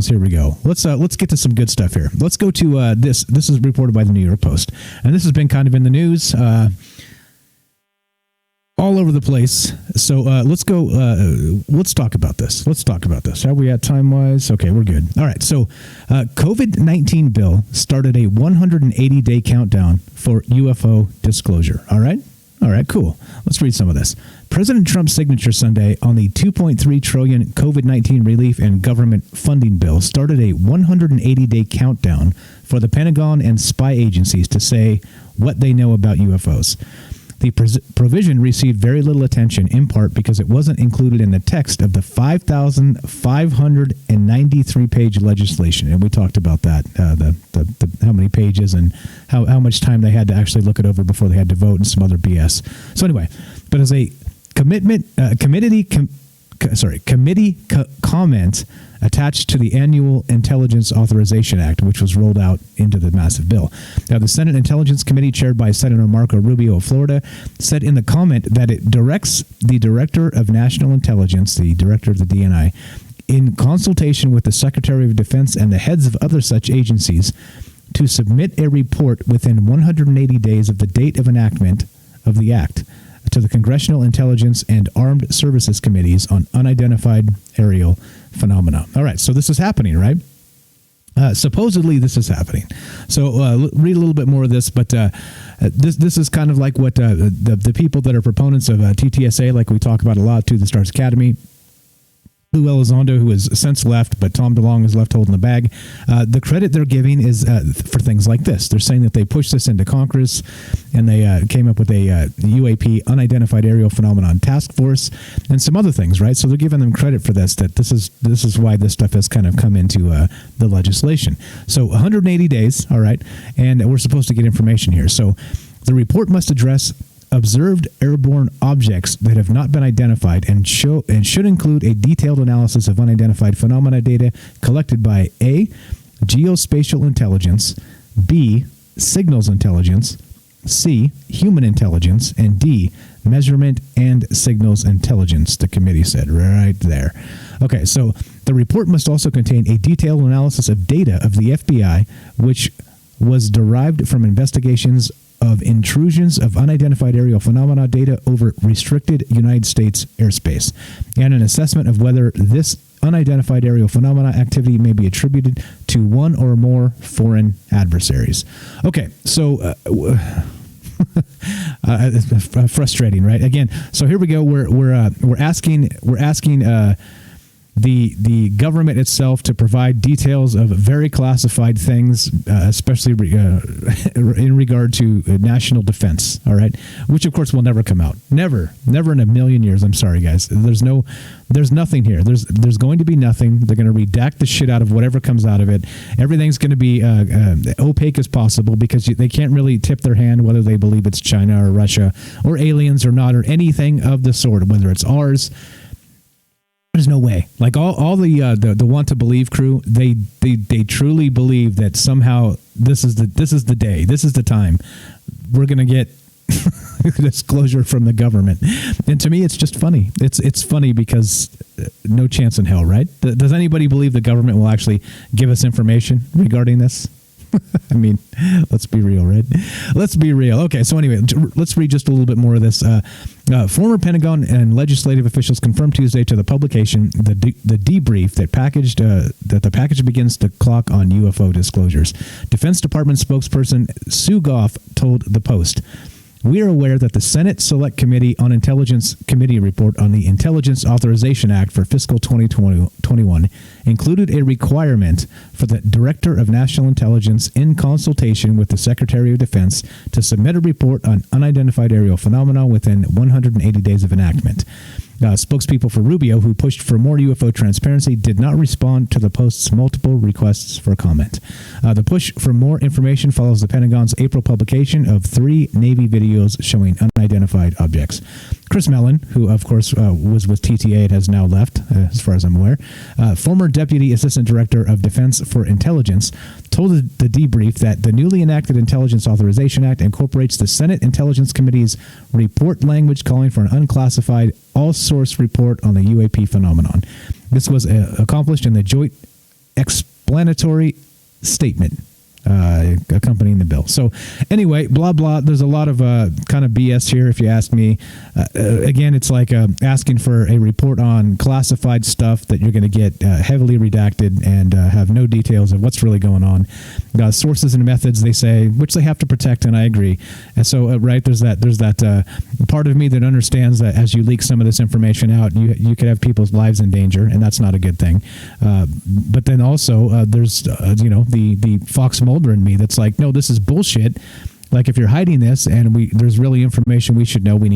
bills. Here we go. Let's get to some good stuff here. Let's go to this. This is reported by the New York Post, and this has been kind of in the news all over the place. So let's go. Let's talk about this. Are we at time-wise? Okay, we're good. All right. So COVID-19 bill started a 180-day countdown for UFO disclosure. All right, cool. Let's read some of this. President Trump's signature Sunday on the $2.3 trillion COVID-19 relief and government funding bill started a 180-day countdown for the Pentagon and spy agencies to say what they know about UFOs. The provision received very little attention, in part because it wasn't included in the text of the 5,593-page legislation. And we talked about that, how many pages and how much time they had to actually look it over before they had to vote and some other BS. So anyway, but as a committee comment attached to the annual Intelligence Authorization Act, which was rolled out into the massive bill. Now, the Senate Intelligence Committee, chaired by Senator Marco Rubio of Florida, said in the comment that it directs the Director of National Intelligence, the Director of the DNI, in consultation with the Secretary of Defense and the heads of other such agencies, to submit a report within 180 days of the date of enactment of the Act to the Congressional Intelligence and Armed Services Committees on Unidentified Aerial Phenomena. All right, so this is happening, right? Supposedly this is happening. So read a little bit more of this, but this is kind of like what the people that are proponents of TTSA, like we talk about a lot, to the Stars Academy, Lou Elizondo, who has since left, but Tom DeLonge is left holding the bag. The credit they're giving is for things like this. They're saying that they pushed this into Congress, and they came up with a UAP, Unidentified Aerial Phenomenon Task Force, and some other things, right? So they're giving them credit for this, that this is why this stuff has kind of come into the legislation. So 180 days, all right, and we're supposed to get information here. So the report must address observed airborne objects that have not been identified and should include a detailed analysis of unidentified phenomena data collected by A, geospatial intelligence, B, signals intelligence, C, human intelligence, and D, measurement and signals intelligence, the committee said right there. Okay, so the report must also contain a detailed analysis of data of the FBI, which was derived from investigations of intrusions of unidentified aerial phenomena data over restricted United States airspace, and an assessment of whether this unidentified aerial phenomena activity may be attributed to one or more foreign adversaries. Okay, so frustrating, right? Again, so here we go. We're asking the government itself to provide details of very classified things, especially in regard to national defense. All right, which of course will never come out. Never in a million years. I'm sorry, guys. There's nothing here. There's going to be nothing. They're going to redact the shit out of whatever comes out of it. Everything's going to be opaque as possible, because they can't really tip their hand whether they believe it's China or Russia or aliens or not, or anything of the sort, whether it's ours. There's no way. Like all the want to believe crew, they truly believe that somehow this is the day, this is the time we're gonna get disclosure from the government. And to me, it's just funny. It's funny because no chance in hell, right? Does anybody believe the government will actually give us information regarding this? I mean, let's be real, right? Let's be real. Okay, so anyway, let's read just a little bit more of this. Former Pentagon and legislative officials confirmed Tuesday to the publication the debrief that the package begins to clock on UFO disclosures. Defense Department spokesperson Sue Goff told the Post, "We are aware that the Senate Select Committee on Intelligence Committee report on the Intelligence Authorization Act for fiscal 2021 included a requirement for the Director of National Intelligence, in consultation with the Secretary of Defense, to submit a report on unidentified aerial phenomena within 180 days of enactment." Spokespeople for Rubio, who pushed for more UFO transparency, did not respond to the Post's multiple requests for comment. The push for more information follows the Pentagon's April publication of 3 Navy videos showing unidentified objects. Chris Mellon, who of course was with TTA and has now left, as far as I'm aware, former Deputy Assistant Director of Defense for Intelligence, told the debrief that the newly enacted Intelligence Authorization Act incorporates the Senate Intelligence Committee's report language calling for an unclassified all-source report on the UAP phenomenon. This was accomplished in the joint explanatory statement accompanying the bill. So anyway, blah, blah. There's a lot of kind of BS here, if you ask me. Again, it's like asking for a report on classified stuff that you're going to get heavily redacted and have no details of what's really going on. Sources and methods, they say, which they have to protect, and I agree. And so, right, there's that part of me that understands that as you leak some of this information out, you could have people's lives in danger, and that's not a good thing. But then also, there's the Fox Mulder in me that's like, no, this is bullshit. Like, if you're hiding this and there's really information we should know, we need